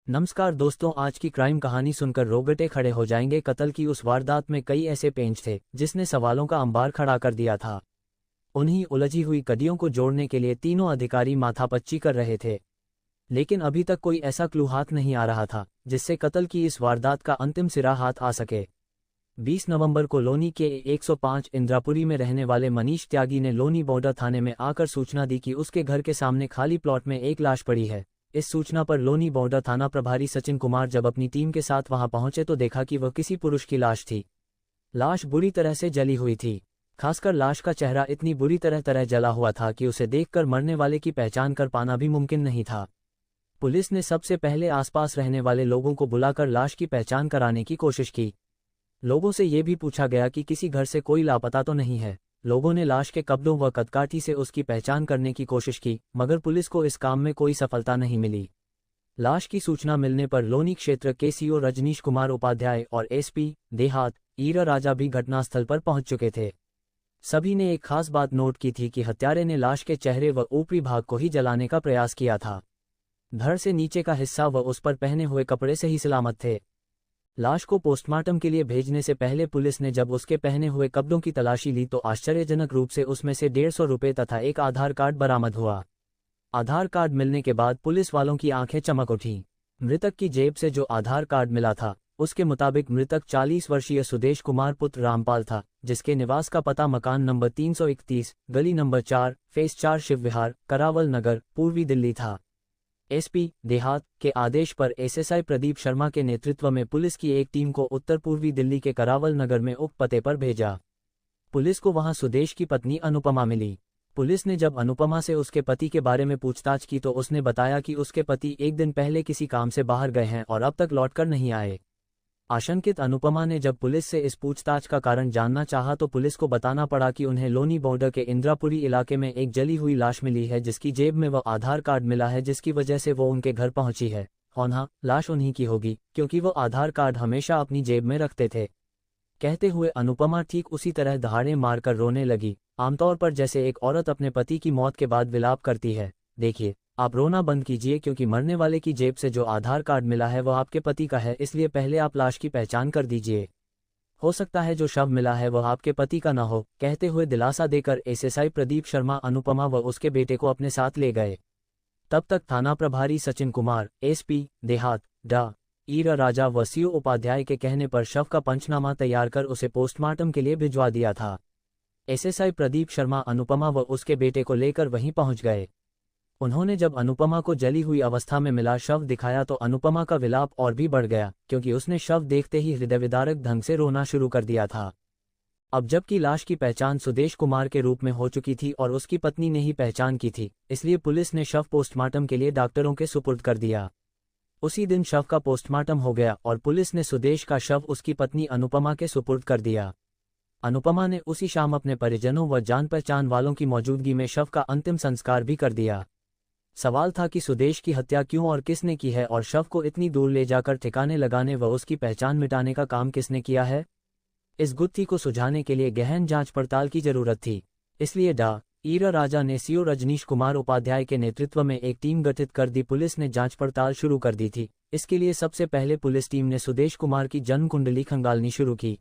नमस्कार दोस्तों, आज की क्राइम कहानी सुनकर रोगटे खड़े हो जाएंगे। कत्ल की उस वारदात में कई ऐसे पेंच थे जिसने सवालों का अंबार खड़ा कर दिया था। उन्हीं उलझी हुई कड़ियों को जोड़ने के लिए तीनों अधिकारी माथापच्ची कर रहे थे, लेकिन अभी तक कोई ऐसा क्लू हाथ नहीं आ रहा था जिससे कत्ल की इस वारदात का अंतिम सिरा हाथ आ सके। 20 नवंबर को लोनी के 105 इंद्रापुरी में रहने वाले मनीष त्यागी ने लोनी बॉर्डर थाने में आकर सूचना दी कि उसके घर के सामने खाली प्लॉट में एक लाश पड़ी है। इस सूचना पर लोनी बॉर्डर थाना प्रभारी सचिन कुमार जब अपनी टीम के साथ वहां पहुंचे तो देखा कि वह किसी पुरुष की लाश थी। लाश बुरी तरह से जली हुई थी, खासकर लाश का चेहरा इतनी बुरी तरह जला हुआ था कि उसे देखकर मरने वाले की पहचान कर पाना भी मुमकिन नहीं था। पुलिस ने सबसे पहले आसपास रहने वाले लोगों को बुलाकर लाश की पहचान कराने की कोशिश की। लोगों से ये भी पूछा गया कि किसी घर से कोई लापता तो नहीं है। लोगों ने लाश के कपड़ों व कदकाठी से उसकी पहचान करने की कोशिश की, मगर पुलिस को इस काम में कोई सफलता नहीं मिली। लाश की सूचना मिलने पर लोनी क्षेत्र के सीओ रजनीश कुमार उपाध्याय और एसपी देहात ईरा राजा भी घटनास्थल पर पहुंच चुके थे। सभी ने एक खास बात नोट की थी कि हत्यारे ने लाश के चेहरे व ऊपरी भाग को ही जलाने का प्रयास किया था। धड़ से नीचे का हिस्सा व उस पर पहने हुए कपड़े से ही सलामत थे। लाश को पोस्टमार्टम के लिए भेजने से पहले पुलिस ने जब उसके पहने हुए कपड़ों की तलाशी ली तो आश्चर्यजनक रूप से उसमें से 150 रुपये तथा एक आधार कार्ड बरामद हुआ। आधार कार्ड मिलने के बाद पुलिस वालों की आंखें चमक उठीं। मृतक की जेब से जो आधार कार्ड मिला था उसके मुताबिक मृतक 40 वर्षीय सुदेश कुमार पुत्र रामपाल था, जिसके निवास का पता मकान नंबर 331, गली नंबर 4, फेस 4, शिव विहार, करावल नगर, पूर्वी दिल्ली था। एसपी देहात के आदेश पर एसएसआई प्रदीप शर्मा के नेतृत्व में पुलिस की एक टीम को उत्तर पूर्वी दिल्ली के करावल नगर में उक्त पते पर भेजा। पुलिस को वहां सुदेश की पत्नी अनुपमा मिली। पुलिस ने जब अनुपमा से उसके पति के बारे में पूछताछ की तो उसने बताया कि उसके पति एक दिन पहले किसी काम से बाहर गए हैं और अब तक लौटकर नहीं आए। आशंकित अनुपमा ने जब पुलिस से इस पूछताछ का कारण जानना चाहा तो पुलिस को बताना पड़ा कि उन्हें लोनी बॉर्डर के इंद्रापुरी इलाके में एक जली हुई लाश मिली है, जिसकी जेब में वह आधार कार्ड मिला है, जिसकी वजह से वो उनके घर पहुंची है। और हाँ, लाश उन्हीं की होगी क्योंकि वो आधार कार्ड हमेशा अपनी जेब में रखते थे। कहते हुए अनुपमा ठीक उसी तरह दहाड़े मारकर रोने लगी, आमतौर पर जैसे एक औरत अपने पति की मौत के बाद विलाप करती है। देखिए, आप रोना बंद कीजिए क्योंकि मरने वाले की जेब से जो आधार कार्ड मिला है वह आपके पति का है, इसलिए पहले आप लाश की पहचान कर दीजिए। हो सकता है जो शव मिला है वह आपके पति का ना हो। कहते हुए दिलासा देकर एसएसआई प्रदीप शर्मा अनुपमा व उसके बेटे को अपने साथ ले गए। तब तक थाना प्रभारी सचिन कुमार, एसपी देहात डा ईरा राजा व सीओ उपाध्याय के कहने पर शव का पंचनामा तैयार कर उसे पोस्टमार्टम के लिए भिजवा दिया था। एसएसआई प्रदीप शर्मा अनुपमा व उसके बेटे को लेकर वहीं पहुंच गए। उन्होंने जब अनुपमा को जली हुई अवस्था में मिला शव दिखाया तो अनुपमा का विलाप और भी बढ़ गया, क्योंकि उसने शव देखते ही हृदयविदारक ढंग से रोना शुरू कर दिया था। अब जबकि लाश की पहचान सुदेश कुमार के रूप में हो चुकी थी और उसकी पत्नी ने ही पहचान की थी, इसलिए पुलिस ने शव पोस्टमार्टम के लिए डॉक्टरों के सुपुर्द कर दिया। उसी दिन शव का पोस्टमार्टम हो गया और पुलिस ने सुदेश का शव उसकी पत्नी अनुपमा के सुपुर्द कर दिया। अनुपमा ने उसी शाम अपने परिजनों व जान पहचान वालों की मौजूदगी में शव का अंतिम संस्कार भी कर दिया। सवाल था कि सुदेश की हत्या क्यों और किसने की है और शव को इतनी दूर ले जाकर ठिकाने लगाने व उसकी पहचान मिटाने का काम किसने किया है। इस गुत्थी को सुलझाने के लिए गहन जांच पड़ताल की जरूरत थी, इसलिए डा ईरा राजा ने सीओ रजनीश कुमार उपाध्याय के नेतृत्व में एक टीम गठित कर दी। पुलिस ने जांच पड़ताल शुरू कर दी थी। इसके लिए सबसे पहले पुलिस टीम ने सुदेश कुमार की जन्म कुंडली खंगालनी शुरू की,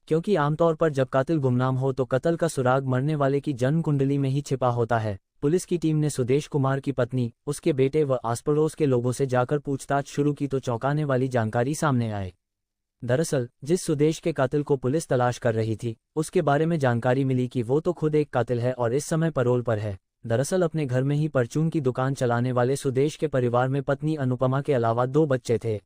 क्योंकि आमतौर पर जब कातिल गुमनाम हो तो कत्ल का सुराग मरने वाले की जन्म कुंडली में ही छिपा होता है। पुलिस की टीम ने सुदेश कुमार की पत्नी, उसके बेटे व आसपड़ोस के लोगों से जाकर पूछताछ शुरू की तो चौंकाने वाली जानकारी सामने आए। दरअसल जिस सुदेश के कातिल को पुलिस तलाश कर रही थी उसके बारे में जानकारी मिली कि वो तो खुद एक कातिल है और इस समय पैरोल पर है। दरअसल अपने घर में ही परचून की दुकान चलाने वाले सुदेश के परिवार में पत्नी अनुपमा के अलावा 2 बच्चे थे,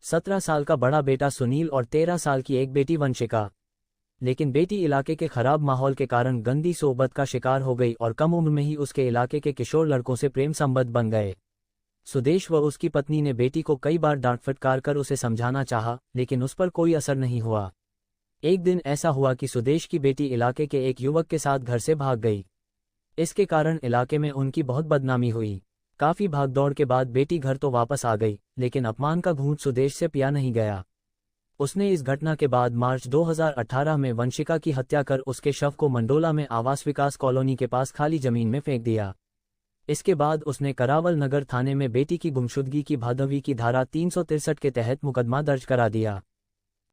17 साल का बड़ा बेटा सुनील और 13 साल की एक बेटी वंशिका। लेकिन बेटी इलाके के खराब माहौल के कारण गंदी सोबत का शिकार हो गई और कम उम्र में ही उसके इलाके के किशोर लड़कों से प्रेम संबंध बन गए। सुदेश व उसकी पत्नी ने बेटी को कई बार डांट फटकार कर उसे समझाना चाहा, लेकिन उस पर कोई असर नहीं हुआ। एक दिन ऐसा हुआ कि सुदेश की बेटी इलाके के एक युवक के साथ घर से भाग गई। इसके कारण इलाके में उनकी बहुत बदनामी हुई। काफी भागदौड़ के बाद बेटी घर तो वापस आ गई, लेकिन अपमान का घूंट सुदेश से पिया नहीं गया। उसने इस घटना के बाद मार्च 2018 में वंशिका की हत्या कर उसके शव को मंडोला में आवास विकास कॉलोनी के पास खाली जमीन में फेंक दिया। इसके बाद उसने करावल नगर थाने में बेटी की गुमशुदगी की भादवी की धारा 363 के तहत मुकदमा दर्ज करा दिया।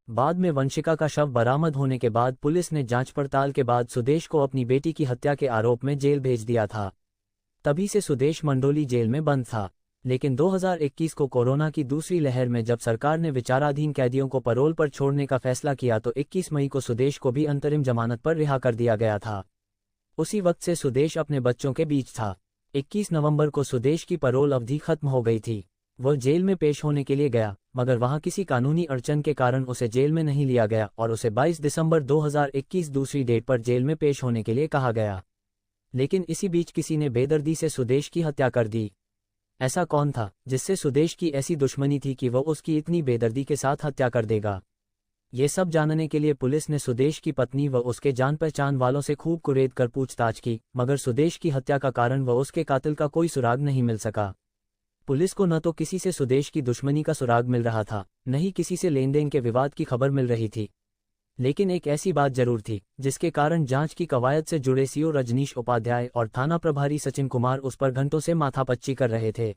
बाद में वंशिका का शव बरामद होने के बाद पुलिस ने जांच पड़ताल के बाद सुदेश को अपनी बेटी की हत्या के आरोप में जेल भेज दिया था। तभी से सुदेश मंडोली जेल में बंद था। लेकिन 2021 को कोरोना की दूसरी लहर में जब सरकार ने विचाराधीन कैदियों को पैरोल पर छोड़ने का फैसला किया तो 21 मई को सुदेश को भी अंतरिम जमानत पर रिहा कर दिया गया था। उसी वक्त से सुदेश अपने बच्चों के बीच था। 21 नवंबर को सुदेश की पैरोल अवधि खत्म हो गई थी। वह जेल में पेश होने के लिए गया, मगर वहां किसी कानूनी अड़चन के कारण उसे जेल में नहीं लिया गया और उसे 22 दिसंबर 2021 दूसरी डेट पर जेल में पेश होने के लिए कहा गया। लेकिन इसी बीच किसी ने बेदर्दी से सुदेश की हत्या कर दी। ऐसा कौन था जिससे सुदेश की ऐसी दुश्मनी थी कि वह उसकी इतनी बेदर्दी के साथ हत्या कर देगा? ये सब जानने के लिए पुलिस ने सुदेश की पत्नी व उसके जान पहचान वालों से खूब कुरेद कर पूछताछ की, मगर सुदेश की हत्या का कारण व उसके कातिल का कोई सुराग नहीं मिल सका। पुलिस को न तो किसी से सुदेश की दुश्मनी का सुराग मिल रहा था, न ही किसी से लेन देन के विवाद की खबर मिल रही थी। लेकिन एक ऐसी बात जरूर थी जिसके कारण जांच की कवायद से जुड़े सीओ रजनीश उपाध्याय और थाना प्रभारी सचिन कुमार उस पर घंटों से माथापच्ची कर रहे थे।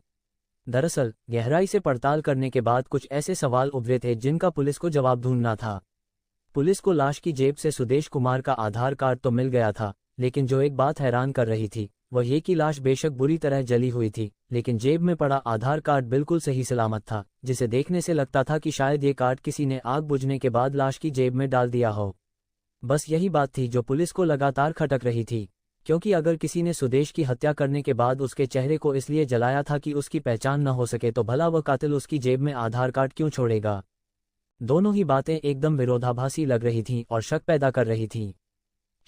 दरअसल गहराई से पड़ताल करने के बाद कुछ ऐसे सवाल उभरे थे जिनका पुलिस को जवाब ढूंढना था। पुलिस को लाश की जेब से सुदेश कुमार का आधार कार्ड तो मिल गया था, लेकिन जो एक बात हैरान कर रही थी वह ये कि लाश बेशक बुरी तरह जली हुई थी, लेकिन जेब में पड़ा आधार कार्ड बिल्कुल सही सलामत था, जिसे देखने से लगता था कि शायद ये कार्ड किसी ने आग बुझने के बाद लाश की जेब में डाल दिया हो। बस यही बात थी जो पुलिस को लगातार खटक रही थी, क्योंकि अगर किसी ने सुदेश की हत्या करने के बाद उसके चेहरे को इसलिए जलाया था कि उसकी पहचान न हो सके तो भला वह कातिल उसकी जेब में आधार कार्ड क्यों छोड़ेगा? दोनों ही बातें एकदम विरोधाभासी लग रही थीं और शक पैदा कर रही थीं।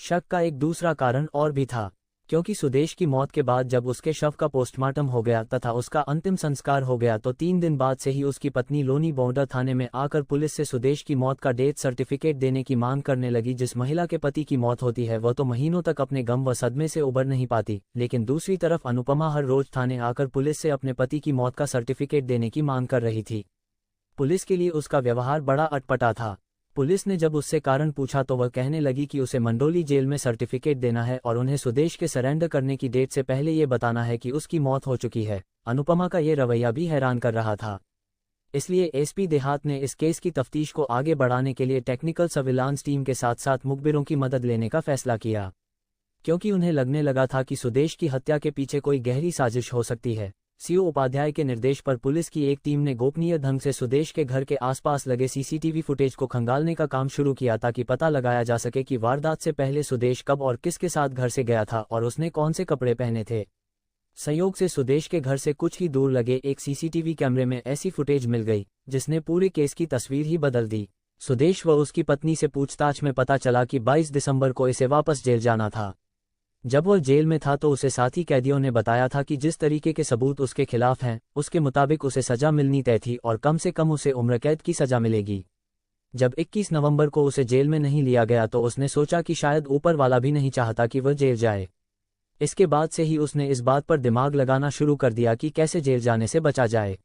शक का एक दूसरा कारण और भी था, क्योंकि सुदेश की मौत के बाद जब उसके शव का पोस्टमार्टम हो गया तथा उसका अंतिम संस्कार हो गया तो 3 दिन बाद से ही उसकी पत्नी लोनी बॉर्डर थाने में आकर पुलिस से सुदेश की मौत का डेथ सर्टिफिकेट देने की मांग करने लगी। जिस महिला के पति की मौत होती है वह तो महीनों तक अपने गम व सदमे से उबर नहीं पाती, लेकिन दूसरी तरफ अनुपमा हर रोज थाने आकर पुलिस से अपने पति की मौत का सर्टिफिकेट देने की मांग कर रही थी। पुलिस के लिए उसका व्यवहार बड़ा अटपटा था। पुलिस ने जब उससे कारण पूछा तो वह कहने लगी कि उसे मंडोली जेल में सर्टिफिकेट देना है और उन्हें सुदेश के सरेंडर करने की डेट से पहले ये बताना है कि उसकी मौत हो चुकी है। अनुपमा का ये रवैया भी हैरान कर रहा था। इसलिए एसपी देहात ने इस केस की तफ्तीश को आगे बढ़ाने के लिए टेक्निकल सर्विलांस टीम के साथ साथ मुखबिरों की मदद लेने का फैसला किया, क्योंकि उन्हें लगने लगा था कि सुदेश की हत्या के पीछे कोई गहरी साजिश हो सकती है। सीओ उपाध्याय के निर्देश पर पुलिस की एक टीम ने गोपनीय ढंग से सुदेश के घर के आसपास लगे सीसीटीवी फुटेज को खंगालने का काम शुरू किया ताकि पता लगाया जा सके कि वारदात से पहले सुदेश कब और किसके साथ घर से गया था और उसने कौन से कपड़े पहने थे। संयोग से सुदेश के घर से कुछ ही दूर लगे एक सीसीटीवी कैमरे में ऐसी फुटेज मिल गई जिसने पूरे केस की तस्वीर ही बदल दी। सुदेश व उसकी पत्नी से पूछताछ में पता चला कि 22 दिसंबर को इसे वापस जेल जाना था। जब वह जेल में था तो उसे साथी कैदियों ने बताया था कि जिस तरीके के सबूत उसके खिलाफ हैं उसके मुताबिक उसे सजा मिलनी तय थी और कम से कम उसे उम्र कैद की सजा मिलेगी। जब 21 नवंबर को उसे जेल में नहीं लिया गया तो उसने सोचा कि शायद ऊपर वाला भी नहीं चाहता कि वह जेल जाए। इसके बाद से ही उसने इस बात पर दिमाग लगाना शुरू कर दिया कि कैसे जेल जाने से बचा जाए।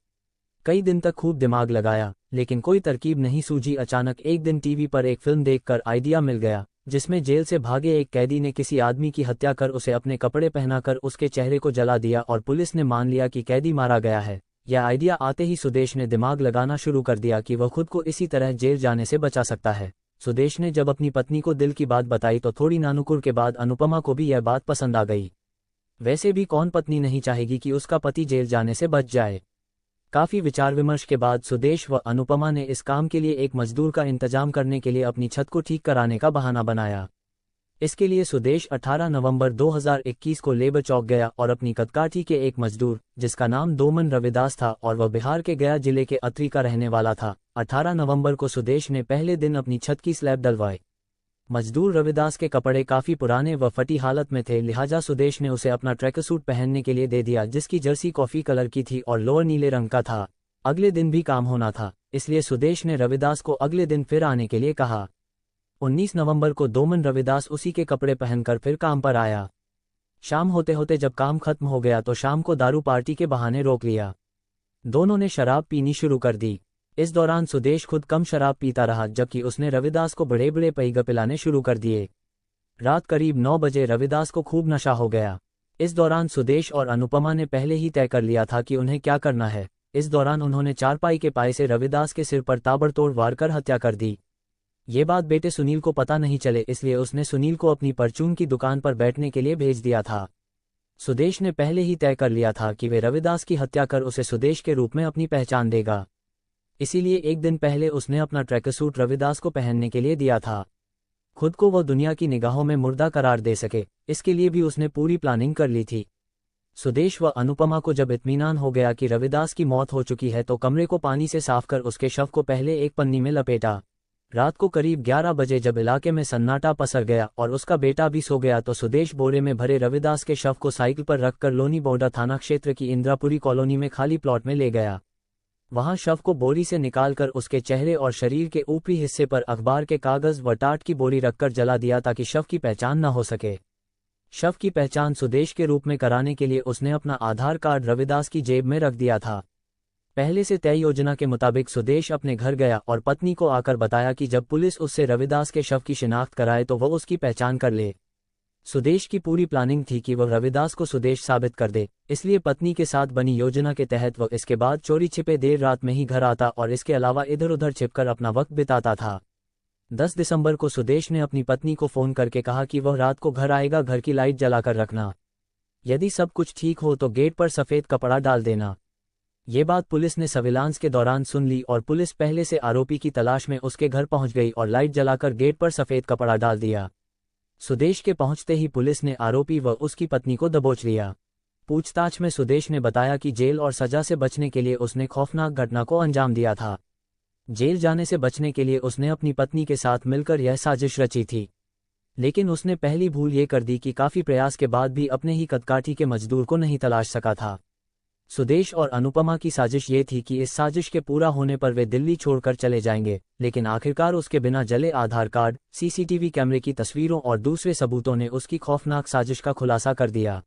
कई दिन तक खूब दिमाग लगाया, लेकिन कोई तरकीब नहीं सूझी। अचानक एक दिन टीवी पर एक फिल्म देखकर आइडिया मिल गया जिसमें जेल से भागे एक कैदी ने किसी आदमी की हत्या कर उसे अपने कपड़े पहनाकर उसके चेहरे को जला दिया और पुलिस ने मान लिया कि कैदी मारा गया है। यह आइडिया आते ही सुदेश ने दिमाग लगाना शुरू कर दिया कि वह खुद को इसी तरह जेल जाने से बचा सकता है। सुदेश ने जब अपनी पत्नी को दिल की बात बताई तो थोड़ी नानुकुर के बाद अनुपमा को भी यह बात पसंद आ गई। वैसे भी कौन पत्नी नहीं चाहेगी कि उसका पति जेल जाने से बच जाए। काफी विचार विमर्श के बाद सुदेश व अनुपमा ने इस काम के लिए एक मजदूर का इंतजाम करने के लिए अपनी छत को ठीक कराने का बहाना बनाया। इसके लिए सुदेश 18 नवंबर 2021 को लेबर चौक गया और अपनी कदकाठी के एक मजदूर, जिसका नाम दोमन रविदास था और वह बिहार के गया जिले के अतरी का रहने वाला था, 18 नवंबर को सुदेश ने पहले दिन अपनी छत की स्लैब डलवाई। मजदूर रविदास के कपड़े काफी पुराने व फटी हालत में थे, लिहाजा सुदेश ने उसे अपना ट्रैक सूट पहनने के लिए दे दिया जिसकी जर्सी कॉफी कलर की थी और लोअर नीले रंग का था। अगले दिन भी काम होना था, इसलिए सुदेश ने रविदास को अगले दिन फिर आने के लिए कहा। 19 नवंबर को दोमन रविदास उसी के कपड़े पहनकर फिर काम पर आया। शाम होते होते जब काम खत्म हो गया तो शाम को दारू पार्टी के बहाने रोक लिया। दोनों ने शराब पीनी शुरू कर दी। इस दौरान सुदेश खुद कम शराब पीता रहा, जबकि उसने रविदास को बड़े बड़े पैग पिलाने शुरू कर दिए। रात करीब 9 बजे रविदास को खूब नशा हो गया। इस दौरान सुदेश और अनुपमा ने पहले ही तय कर लिया था कि उन्हें क्या करना है। इस दौरान उन्होंने चारपाई के पाए से रविदास के सिर पर ताबड़तोड़ वार कर हत्या कर दी। ये बात बेटे सुनील को पता नहीं चले, इसलिए उसने सुनील को अपनी परचून की दुकान पर बैठने के लिए भेज दिया था। सुदेश ने पहले ही तय कर लिया था कि वे रविदास की हत्या कर उसे सुदेश के रूप में अपनी पहचान देगा। इसीलिए एक दिन पहले उसने अपना ट्रैकसूट रविदास को पहनने के लिए दिया था, खुद को वह दुनिया की निगाहों में मुर्दा करार दे सके। इसके लिए भी उसने पूरी प्लानिंग कर ली थी। सुदेश व अनुपमा को जब इत्मीनान हो गया कि रविदास की मौत हो चुकी है तो कमरे को पानी से साफ कर उसके शव को पहले एक पन्नी में लपेटा। रात को करीब 11 बजे जब इलाके में सन्नाटा पसर गया और उसका बेटा भी सो गया तो सुदेश बोरे में भरे रविदास के शव को साइकिल पर रखकर लोनी बोंडा थाना क्षेत्र की इंदिरापुरी कॉलोनी में खाली प्लॉट में ले गया। वहां शव को बोरी से निकालकर उसके चेहरे और शरीर के ऊपरी हिस्से पर अखबार के कागज व टाट की बोरी रखकर जला दिया ताकि शव की पहचान न हो सके। शव की पहचान सुदेश के रूप में कराने के लिए उसने अपना आधार कार्ड रविदास की जेब में रख दिया था। पहले से तय योजना के मुताबिक सुदेश अपने घर गया और पत्नी को आकर बताया कि जब पुलिस उससे रविदास के शव की शिनाख्त कराए तो वह उसकी पहचान कर ले। सुदेश की पूरी प्लानिंग थी कि वह रविदास को सुदेश साबित कर दे, इसलिए पत्नी के साथ बनी योजना के तहत वह इसके बाद चोरी छिपे देर रात में ही घर आता और इसके अलावा इधर उधर छिपकर अपना वक्त बिताता था। 10 दिसंबर को सुदेश ने अपनी पत्नी को फोन करके कहा कि वह रात को घर आएगा, घर की लाइट जलाकर रखना। यदि सब कुछ ठीक हो तो गेट पर सफेद कपड़ा डाल देना। ये बात पुलिस ने सर्विलांस के दौरान सुन ली और पुलिस पहले से आरोपी की तलाश में उसके घर पहुंच गई और लाइट जलाकर गेट पर सफेद कपड़ा डाल दिया। सुदेश के पहुंचते ही पुलिस ने आरोपी व उसकी पत्नी को दबोच लिया। पूछताछ में सुदेश ने बताया कि जेल और सजा से बचने के लिए उसने खौफनाक घटना को अंजाम दिया था। जेल जाने से बचने के लिए उसने अपनी पत्नी के साथ मिलकर यह साजिश रची थी, लेकिन उसने पहली भूल ये कर दी कि काफी प्रयास के बाद भी अपने ही कदकाठी के मजदूर को नहीं तलाश सका था। सुदेश और अनुपमा की साजिश ये थी कि इस साजिश के पूरा होने पर वे दिल्ली छोड़कर चले जाएंगे, लेकिन आखिरकार उसके बिना जले आधार कार्ड, सीसीटीवी कैमरे की तस्वीरों और दूसरे सबूतों ने उसकी खौफनाक साजिश का खुलासा कर दिया।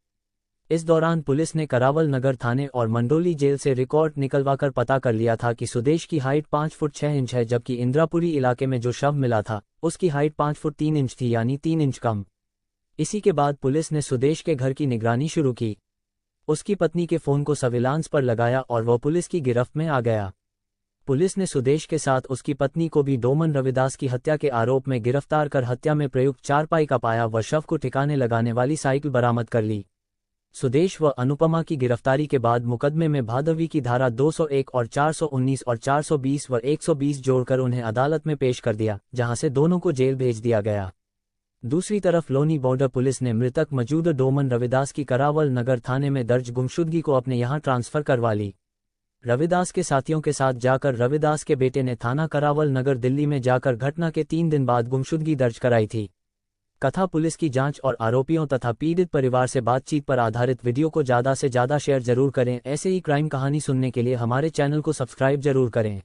इस दौरान पुलिस ने करावल नगर थाने और मंडोली जेल से रिकॉर्ड निकलवाकर पता कर लिया था कि सुदेश की हाइट 5 फुट 6 इंच है, जबकि इंदिरापुरी इलाके में जो शव मिला था उसकी हाइट 5 फुट 3 इंच थी, यानी 3 इंच कम। इसी के बाद पुलिस ने सुदेश के घर की निगरानी शुरू की। उसकी पत्नी के फोन को सर्विलांस पर लगाया और वह पुलिस की गिरफ्त में आ गया। पुलिस ने सुदेश के साथ उसकी पत्नी को भी डोमन रविदास की हत्या के आरोप में गिरफ्तार कर हत्या में प्रयुक्त चारपाई का पाया व शव को ठिकाने लगाने वाली साइकिल बरामद कर ली। सुदेश व अनुपमा की गिरफ्तारी के बाद मुकदमे में भादवी की धारा 201 और 419 और 420 व 120 जोड़कर उन्हें अदालत में पेश कर दिया, जहां से दोनों को जेल भेज दिया गया। दूसरी तरफ लोनी बॉर्डर पुलिस ने मृतक मौजूदा डोमन रविदास की करावल नगर थाने में दर्ज गुमशुदगी को अपने यहां ट्रांसफर करवा ली। रविदास के साथियों के साथ जाकर रविदास के बेटे ने थाना करावल नगर दिल्ली में जाकर घटना के 3 दिन बाद गुमशुदगी दर्ज कराई थी। कथा पुलिस की जांच और आरोपियों तथा पीड़ित परिवार से बातचीत पर आधारित वीडियो को ज़्यादा से ज़्यादा शेयर जरूर करें। ऐसे ही क्राइम कहानी सुनने के लिए हमारे चैनल को सब्सक्राइब जरूर करें।